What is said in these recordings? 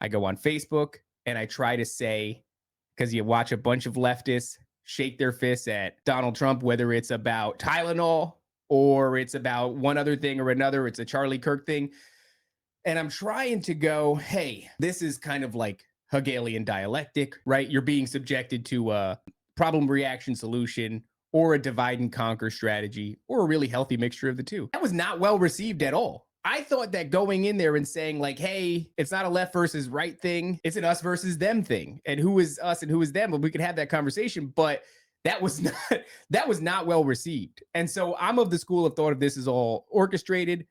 I go on Facebook and I try to say, because you watch a bunch of leftists shake their fists at Donald Trump, whether it's about Tylenol or it's about one other thing or another, it's a Charlie Kirk thing. And I'm trying to go, hey, this is kind of like Hegelian dialectic, right? You're being subjected to a problem reaction solution or a divide and conquer strategy or a really healthy mixture of the two. That was not well received at all. I thought that going in there and saying, like, hey, it's not a left versus right thing, it's an us versus them thing. And who is us and who is them? And we could have that conversation. But that was not that was not well received. And so I'm of the school of thought of this is all orchestrated.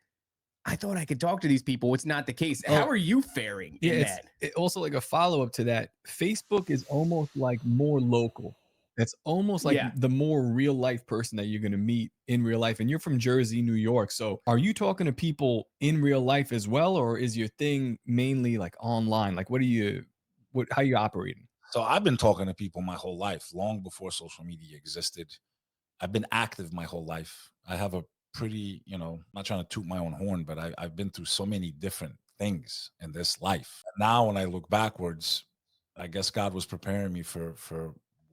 I thought I could talk to these people. It's not the case. How Oh, are you faring yeah, in it's that? also like a follow-up to that. Facebook is almost like more local. It's almost like Yeah. the more real life person that you're gonna meet in real life, and you're from Jersey, New York, so are you talking to people in real life as well, or is your thing mainly, like, online? Like, what how you operating? So I've been talking to people my whole life, long before social media existed. I've been active my whole life. I have a pretty, not trying to toot my own horn, but I've been through so many different things in this life. Now, when I look backwards, I guess God was preparing me for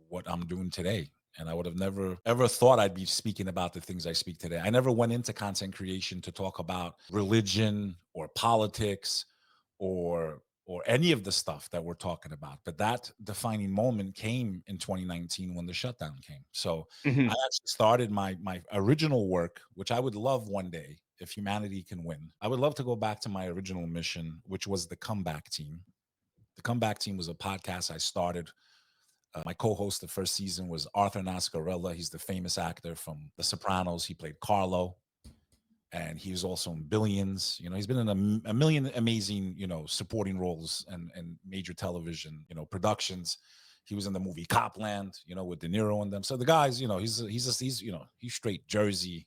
what I'm doing today. And I would have never ever thought I'd be speaking about the things I speak today. I never went into content creation to talk about religion or politics or any of the stuff that we're talking about. But that defining moment came in 2019 when the shutdown came. So I Mhm. actually started my original work, which I would love one day if humanity can win. I would love to go back to my original mission, which was the Comeback Team. The Comeback Team was a podcast I started. My co-host the first season was Arthur Nascarella. He's the famous actor from The Sopranos. He played Carlo, and he was also in Billions. He's been in a million amazing, supporting roles and major television, productions. He was in the movie Copland, with De Niro and them. So the guys, he's straight Jersey.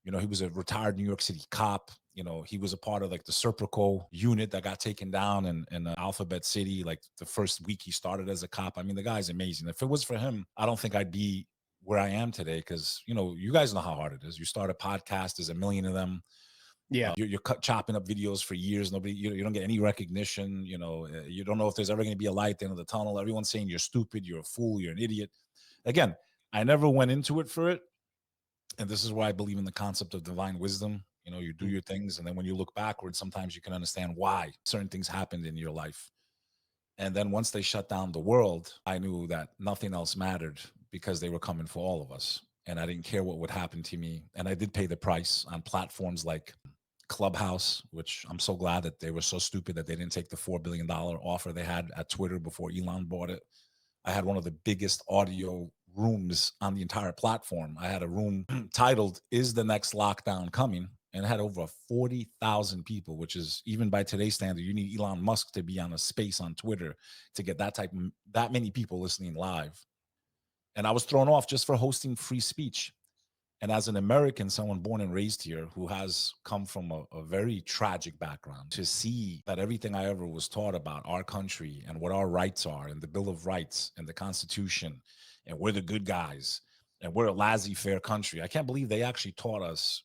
He was a retired New York City cop. He was a part of like the Serpico unit that got taken down in Alphabet City, like the first week he started as a cop. I mean, the guy's amazing. If it was for him, I don't think I'd be where I am today because, you guys know how hard it is. You start a podcast, there's a million of them. Yeah. You're chopping up videos for years. Nobody, you don't get any recognition. You don't know if there's ever going to be a light at the end of the tunnel. Everyone's saying you're stupid, you're a fool, you're an idiot. Again, I never went into it for it. And this is why I believe in the concept of divine wisdom. You do your things, and then when you look backwards, sometimes you can understand why certain things happened in your life. And then once they shut down the world, I knew that nothing else mattered because they were coming for all of us. And I didn't care what would happen to me. And I did pay the price on platforms like Clubhouse, which I'm so glad that they were so stupid that they didn't take the $4 billion offer they had at Twitter before Elon bought it. I had one of the biggest audio rooms on the entire platform. I had a room titled "Is the Next Lockdown Coming?" and it had over 40,000 people, which is, even by today's standard, you need Elon Musk to be on a space on Twitter to get that many people listening live. And I was thrown off just for hosting free speech. And as an American, someone born and raised here who has come from a very tragic background, to see that everything I ever was taught about our country and what our rights are and the Bill of Rights and the Constitution, and we're the good guys and we're a laissez-faire country. I can't believe they actually taught us.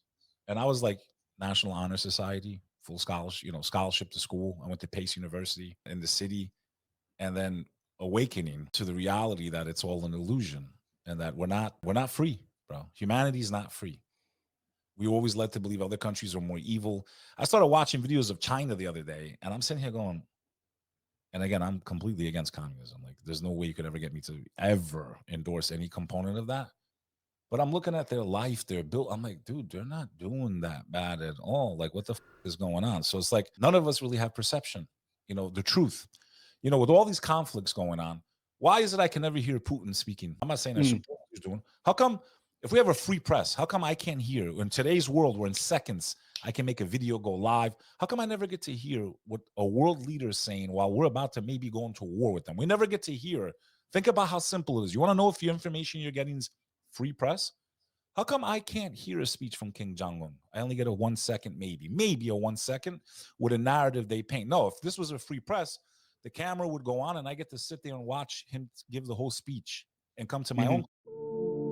And I was like, National Honor Society, full scholarship, scholarship to school. I went to Pace University in the city, and then awakening to the reality that it's all an illusion and that we're not free, bro. Humanity is not free. We always led to believe other countries are more evil. I started watching videos of China the other day, and I'm sitting here going, and again, I'm completely against communism. Like, there's no way you could ever get me to ever endorse any component of that. But I'm looking at their life, their built. I'm like, dude, they're not doing that bad at all. Like, what the is going on? So it's like none of us really have perception, the truth. With all these conflicts going on, why is it I can never hear Putin speaking? I'm not saying I Mm. support what he's doing. How come, if we have a free press, how come I can't hear in today's world where in seconds I can make a video go live? How come I never get to hear what a world leader is saying while we're about to maybe go into war with them? We never get to hear. Think about how simple it is. You want to know if your information you're getting is free press? How come I can't hear a speech from King Jong Un? I only get a 1 second, maybe a 1 second with a narrative they paint. No, if this was a free press, the camera would go on and I get to sit there and watch him give the whole speech and come to my own. Mhm.